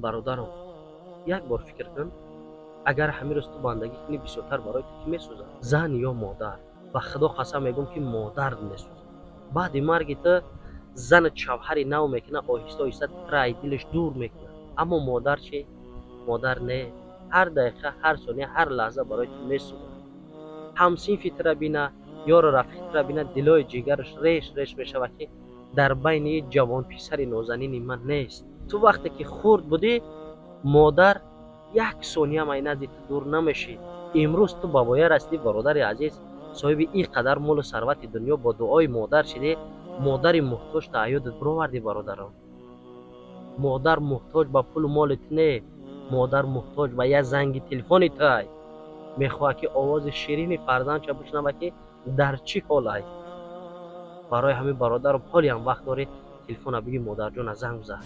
бародарам, як бор фикр кун. Агар ҳамин рӯз ту бандагӣ кунӣ, бисёртар барои ту кӣ месӯзад? Зан ё модар? Ба худо қасам мегӯям ки модар месӯзад. баъди марги ту занат шавҳари нав мекунад, оҳиста оҳиста тира аз дилаш дур мекунад. Аммо модар чӣ? модар не. ҳар дақиқа, ҳар сония, ҳар лаҳза барои ту месӯзад. ҳамсинфи туро бина, ёру рафиқи туро бина, дилои ҷигараш реш реш мешавад ки дар байни ҷавон писари нозанини ман нест. ту вақте ки хурд будӣ, модар як сониям аз назди ту дур намешид. имрӯз ту бабояр ҳастӣ, бародари азиз, соҳиби ин қадар молу сарвати дунё, бо дуои модар шидӣ. модари муҳтоҷ та ҳаётат бировардӣ, бародарам. модар муҳтоҷ ба пулу моли ту не, модар муҳтоҷ ба як занги телефони тай. мехоҳад ки овози ширини фарзандша бишнавад ки дар чӣ ҳолай. барои ҳамин бародарам, ҳолиам вақт дорӣ, телефона бигӣ модарҷона занг бизан.